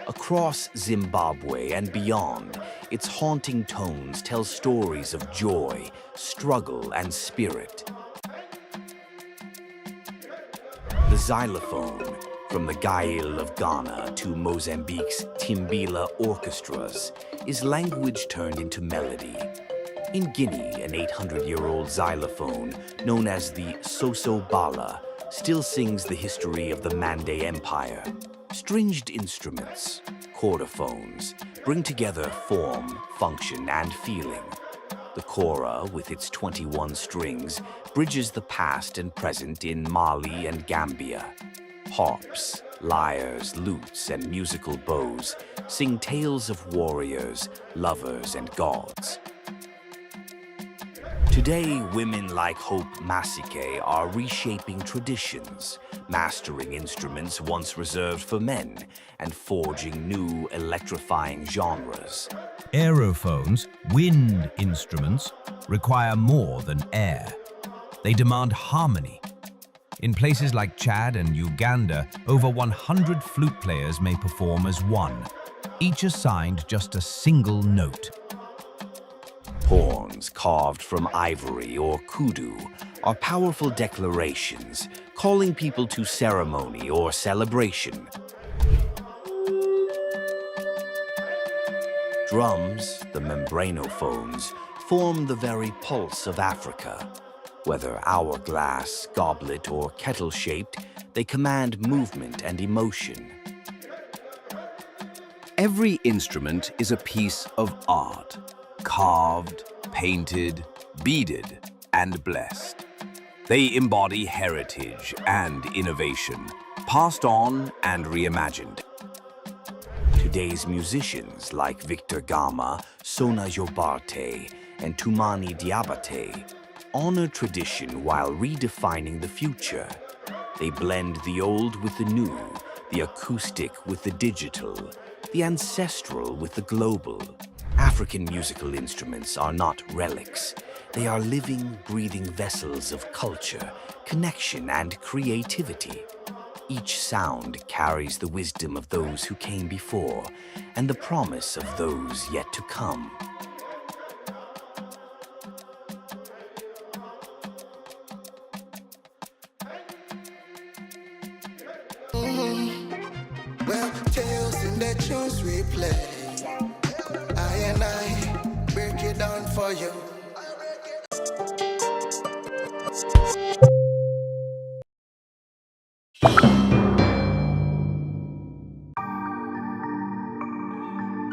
Across Zimbabwe and beyond, its haunting tones tell stories of joy, struggle, and spirit. The xylophone, from the Gael of Ghana to Mozambique's Timbila orchestras, is language turned into melody. In Guinea, an 800-year-old xylophone, known as the Soso-Bala, still sings the history of the Mande Empire. Stringed instruments, chordophones, bring together form, function, and feeling. The kora, with its 21 strings, bridges the past and present in Mali and Gambia. Harps, lyres, lutes, and musical bows sing tales of warriors, lovers, and gods. Today, women like Hope Masike are reshaping traditions, mastering instruments once reserved for men, and forging new, electrifying genres. Aerophones, wind instruments, require more than air. They demand harmony. In places like Chad and Uganda, over 100 flute players may perform as one, each assigned just a single note. Horns carved from ivory or kudu are powerful declarations, calling people to ceremony or celebration. Drums, the membranophones, form the very pulse of Africa. Whether hourglass, goblet, or kettle-shaped, they command movement and emotion. Every instrument is a piece of art, carved, painted, beaded, and blessed. They embody heritage and innovation, passed on and reimagined. Today's musicians like Victor Gama, Sona Jobarte, and Tumani Diabate honor tradition while redefining the future. They blend the old with the new, the acoustic with the digital, the ancestral with the global. African musical instruments are not relics. They are living, breathing vessels of culture, connection, and creativity. Each sound carries the wisdom of those who came before and the promise of those yet to come. Well, tales in the tunes we play. I and I break it down for you.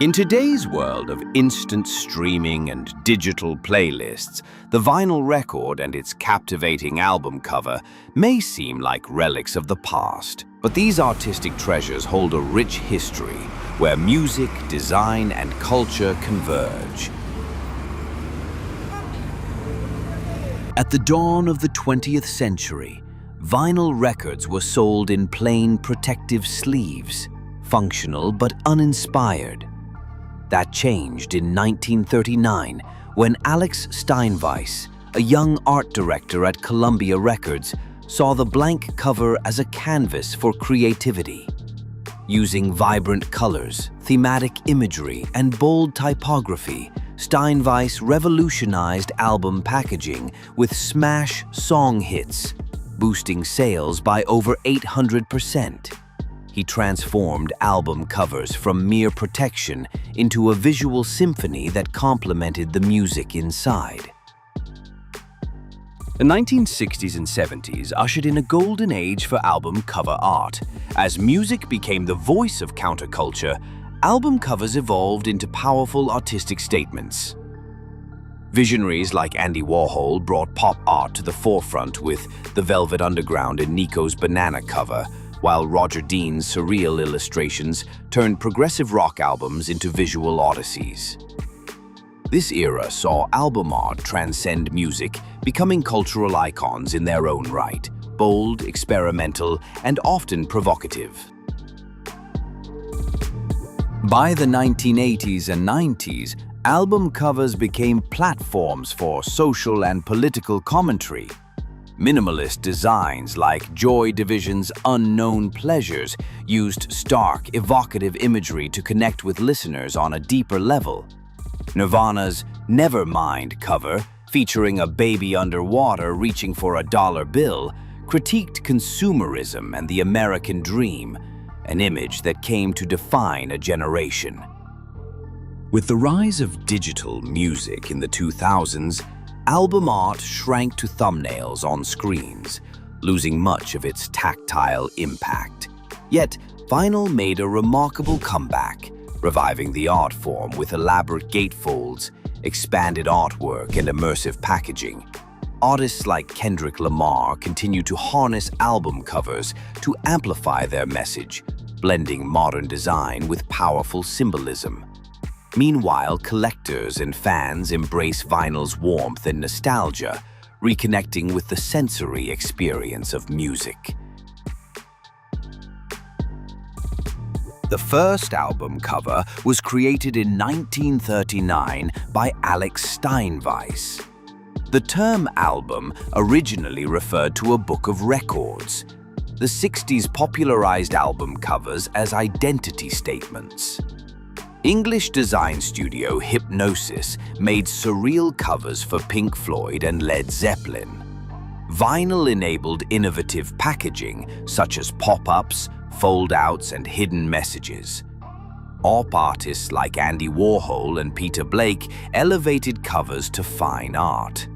In today's world of instant streaming and digital playlists, the vinyl record and its captivating album cover may seem like relics of the past. But these artistic treasures hold a rich history where music, design, and culture converge. At the dawn of the 20th century, vinyl records were sold in plain protective sleeves, functional but uninspired. That changed in 1939 when Alex Steinweiss, a young art director at Columbia Records, saw the blank cover as a canvas for creativity. Using vibrant colors, thematic imagery, and bold typography, Steinweiss revolutionized album packaging with smash song hits, boosting sales by over 800%. He transformed album covers from mere protection into a visual symphony that complemented the music inside. The 1960s and 70s ushered in a golden age for album cover art. As music became the voice of counterculture, album covers evolved into powerful artistic statements. Visionaries like Andy Warhol brought pop art to the forefront with The Velvet Underground and Nico's Banana cover, while Roger Dean's surreal illustrations turned progressive rock albums into visual odysseys. This era saw album art transcend music, becoming cultural icons in their own right, bold, experimental, and often provocative. By the 1980s and 90s, album covers became platforms for social and political commentary. Minimalist designs like Joy Division's Unknown Pleasures used stark, evocative imagery to connect with listeners on a deeper level. Nirvana's Nevermind cover, featuring a baby underwater reaching for a dollar bill, critiqued consumerism and the American dream, an image that came to define a generation. With the rise of digital music in the 2000s, album art shrank to thumbnails on screens, losing much of its tactile impact. Yet, vinyl made a remarkable comeback, reviving the art form with elaborate gatefolds, expanded artwork, and immersive packaging. Artists like Kendrick Lamar continue to harness album covers to amplify their message, blending modern design with powerful symbolism. Meanwhile, collectors and fans embrace vinyl's warmth and nostalgia, reconnecting with the sensory experience of music. The first album cover was created in 1939 by Alex Steinweiss. The term album originally referred to a book of records. The 60s popularized album covers as identity statements. English design studio Hipgnosis made surreal covers for Pink Floyd and Led Zeppelin. Vinyl enabled innovative packaging such as pop-ups, fold-outs, and hidden messages. Op artists like Andy Warhol and Peter Blake elevated covers to fine art.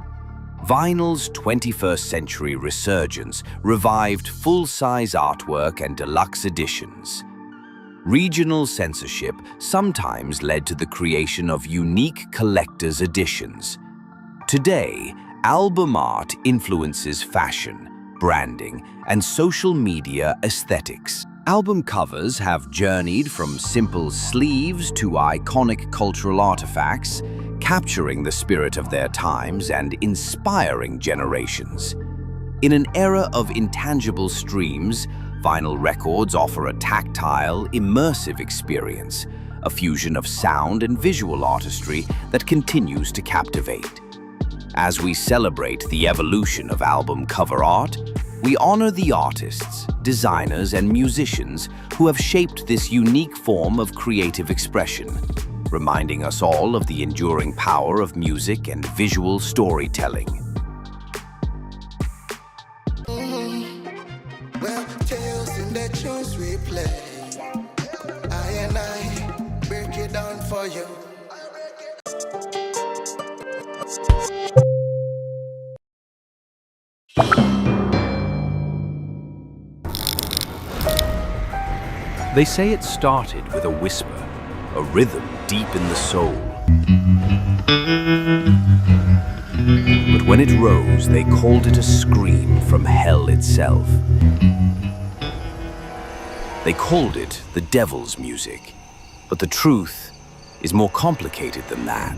Vinyl's 21st century resurgence revived full-size artwork and deluxe editions. Regional censorship sometimes led to the creation of unique collector's editions. Today, album art influences fashion, branding, and social media aesthetics. Album covers have journeyed from simple sleeves to iconic cultural artifacts, capturing the spirit of their times and inspiring generations. In an era of intangible streams, vinyl records offer a tactile, immersive experience, a fusion of sound and visual artistry that continues to captivate. As we celebrate the evolution of album cover art, we honor the artists, designers, and musicians who have shaped this unique form of creative expression, reminding us all of the enduring power of music and visual storytelling. Well, tales in the tunes we play, I and I break it down for you. They say it started with a whisper, a rhythm deep in the soul. But when it rose, they called it a scream from hell itself. They called it the devil's music, but the truth is more complicated than that.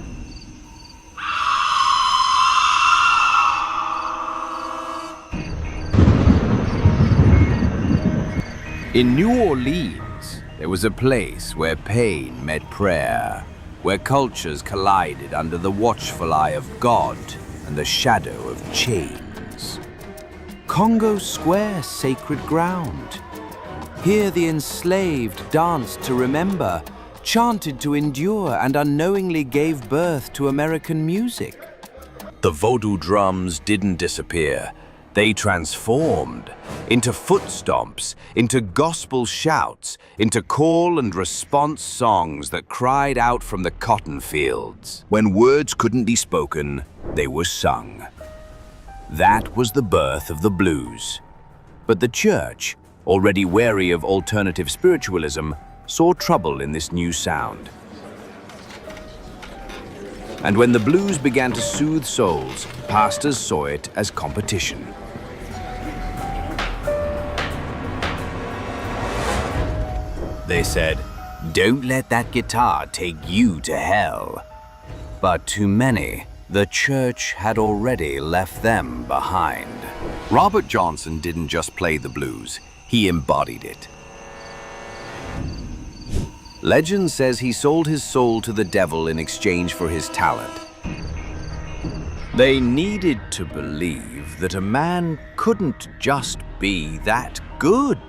In New Orleans, there was a place where pain met prayer, where cultures collided under the watchful eye of God and the shadow of chains. Congo Square, sacred ground. Here the enslaved danced to remember, chanted to endure, and unknowingly gave birth to American music. The voodoo drums didn't disappear. They transformed into foot stomps, into gospel shouts, into call and response songs that cried out from the cotton fields. When words couldn't be spoken, they were sung. That was the birth of the blues. But the church, already wary of alternative spiritualism, saw trouble in this new sound. And when the blues began to soothe souls, pastors saw it as competition. They said, "Don't let that guitar take you to hell." But to many, the church had already left them behind. Robert Johnson didn't just play the blues, he embodied it. Legend says he sold his soul to the devil in exchange for his talent. They needed to believe that a man couldn't just be that good,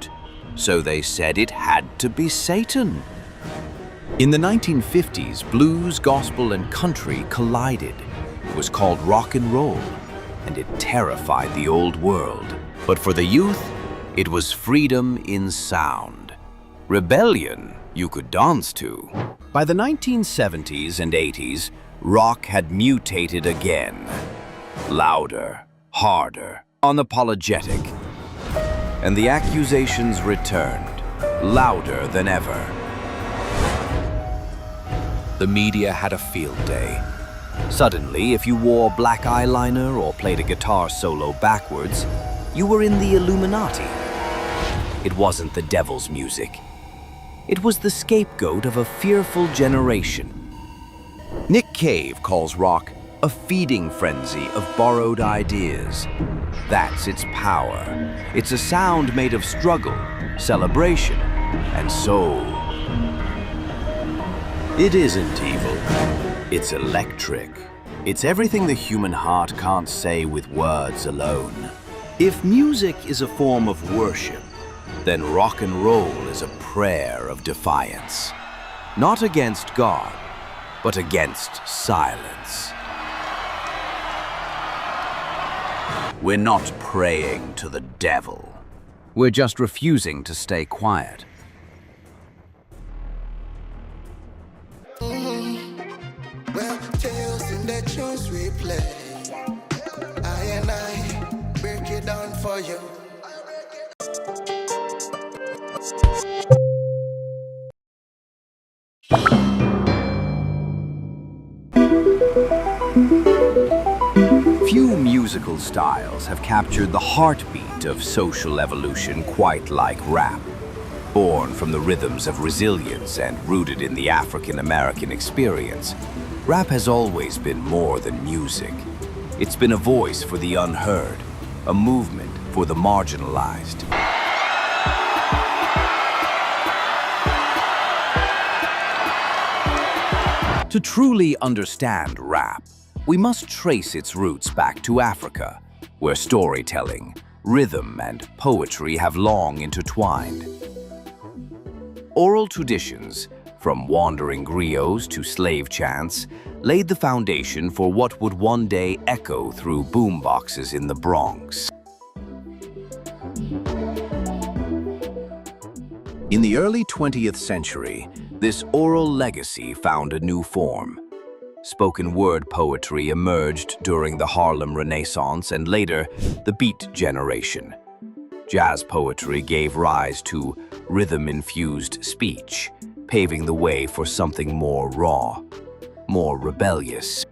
so they said it had to be Satan. In the 1950s, blues, gospel, and country collided. It was called rock and roll, and it terrified the old world. But for the youth, it was freedom in sound. Rebellion you could dance to. By the 1970s and 80s, rock had mutated again. Louder, harder, unapologetic. And the accusations returned, louder than ever. The media had a field day. Suddenly, if you wore black eyeliner or played a guitar solo backwards, you were in the Illuminati. It wasn't the devil's music. It was the scapegoat of a fearful generation. Nick Cave calls rock a feeding frenzy of borrowed ideas. That's its power. It's a sound made of struggle, celebration, and soul. It isn't evil. It's electric. It's everything the human heart can't say with words alone. If music is a form of worship, then rock and roll is a prayer of defiance. Not against God, but against silence. We're not praying to the devil. We're just refusing to stay quiet. Well, tales in the tunes we play. I break it down for you. Few musical styles have captured the heartbeat of social evolution quite like rap. Born from the rhythms of resilience and rooted in the African-American experience, rap has always been more than music. It's been a voice for the unheard, a movement for the marginalized. To truly understand rap, we must trace its roots back to Africa, where storytelling, rhythm, and poetry have long intertwined. Oral traditions, from wandering griots to slave chants, laid the foundation for what would one day echo through boomboxes in the Bronx. In the early 20th century, this oral legacy found a new form. Spoken word poetry emerged during the Harlem Renaissance and later the Beat generation. Jazz poetry gave rise to rhythm-infused speech, paving the way for something more raw, more rebellious.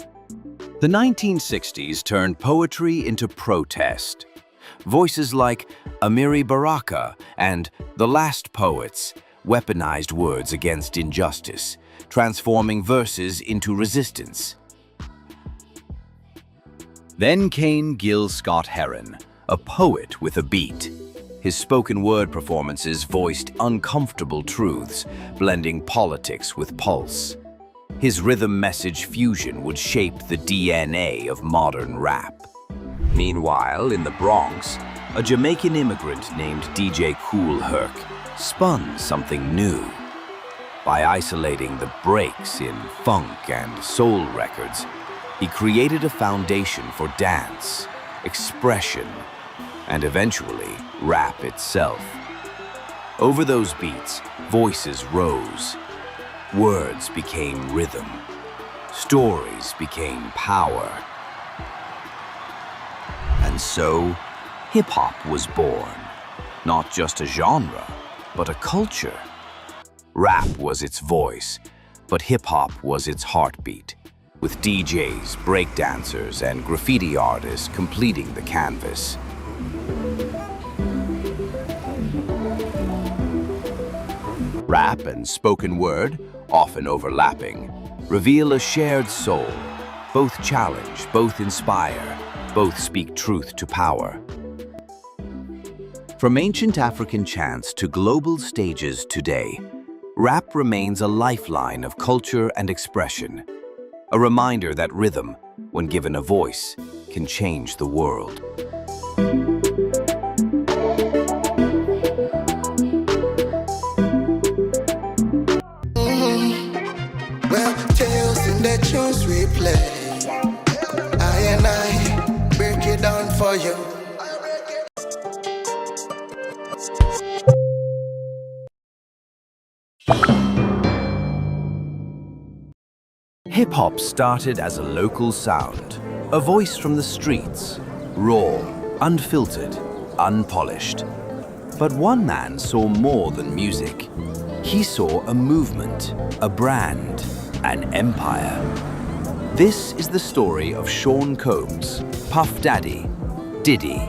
The 1960s turned poetry into protest. Voices like Amiri Baraka and The Last Poets weaponized words against injustice, transforming verses into resistance. Then came Gil Scott-Heron, a poet with a beat. His spoken word performances voiced uncomfortable truths, blending politics with pulse. His rhythm-message fusion would shape the DNA of modern rap. Meanwhile, in the Bronx, a Jamaican immigrant named DJ Kool Herc spun something new. By isolating the breaks in funk and soul records, he created a foundation for dance, expression, and eventually rap itself. Over those beats, voices rose. Words became rhythm. Stories became power. And so, hip-hop was born. Not just a genre, but a culture. Rap was its voice, but hip-hop was its heartbeat, with DJs, breakdancers, and graffiti artists completing the canvas. Rap and spoken word, often overlapping, reveal a shared soul. Both challenge, both inspire, both speak truth to power. From ancient African chants to global stages today, rap remains a lifeline of culture and expression, a reminder that rhythm, when given a voice, can change the world. Well, tales in the tunes we play, I and I break it down for you. Hip-hop started as a local sound, a voice from the streets, raw, unfiltered, unpolished. But one man saw more than music. He saw a movement, a brand, an empire. This is the story of Sean Combs, Puff Daddy, Diddy.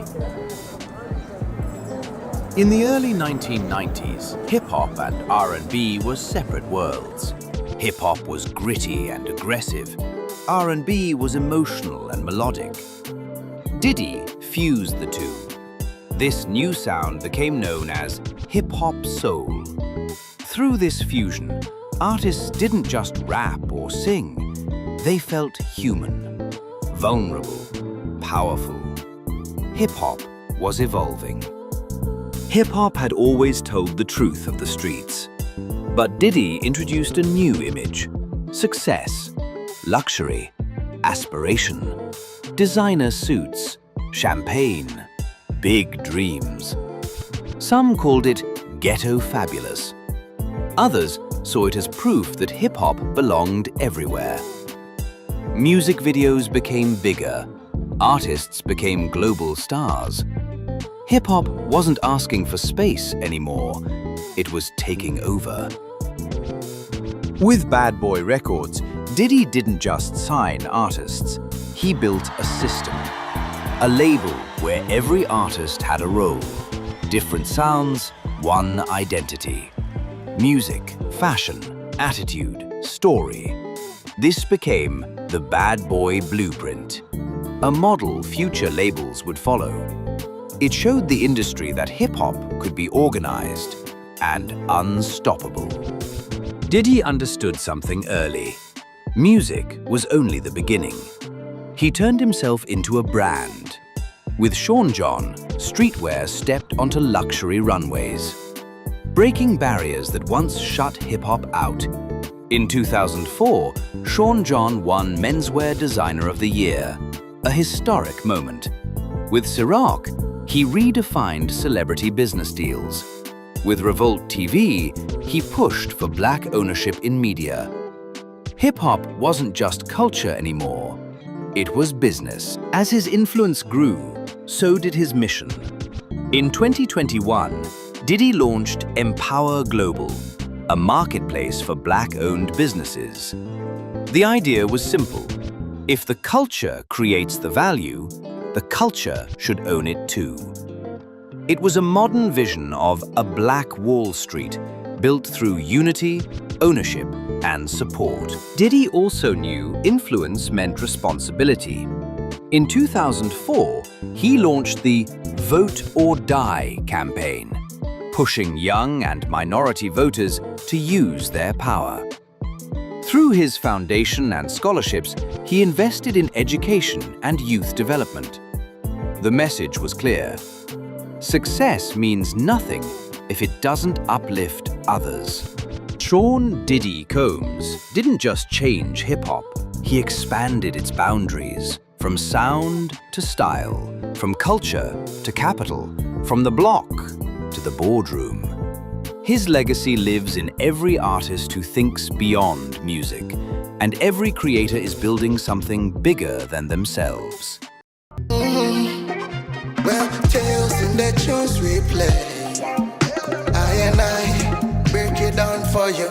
In the early 1990s, hip-hop and R&B were separate worlds. Hip-hop was gritty and aggressive. R&B was emotional and melodic. Diddy fused the two. This new sound became known as hip-hop soul. Through this fusion, artists didn't just rap or sing. They felt human, vulnerable, powerful. Hip-hop was evolving. Hip-hop had always told the truth of the streets. But Diddy introduced a new image: success, luxury, aspiration, designer suits, champagne, big dreams. Some called it ghetto fabulous. Others saw it as proof that hip-hop belonged everywhere. Music videos became bigger. Artists became global stars. Hip-hop wasn't asking for space anymore. It was taking over. With Bad Boy Records, Diddy didn't just sign artists. He built a system. A label where every artist had a role. Different sounds, one identity. Music, fashion, attitude, story. This became the Bad Boy Blueprint, a model future labels would follow. It showed the industry that hip-hop could be organized and unstoppable. Diddy understood something early. Music was only the beginning. He turned himself into a brand. With Sean John, streetwear stepped onto luxury runways, breaking barriers that once shut hip-hop out. In 2004, Sean John won Menswear Designer of the Year, a historic moment. With Ciroc, he redefined celebrity business deals. With Revolt TV, he pushed for black ownership in media. Hip-hop wasn't just culture anymore. It was business. As his influence grew, so did his mission. In 2021, Diddy launched Empower Global, a marketplace for black-owned businesses. The idea was simple. If the culture creates the value, the culture should own it too. It was a modern vision of a Black Wall Street, built through unity, ownership, and support. Diddy also knew influence meant responsibility. In 2004, he launched the Vote or Die campaign, pushing young and minority voters to use their power. Through his foundation and scholarships, he invested in education and youth development. The message was clear. Success means nothing if it doesn't uplift others. Sean Diddy Combs didn't just change hip-hop, he expanded its boundaries. From sound to style, from culture to capital, from the block to the boardroom. His legacy lives in every artist who thinks beyond music, and every creator is building something bigger than themselves. Well, tales in the tunes we play, I and I break it down for you.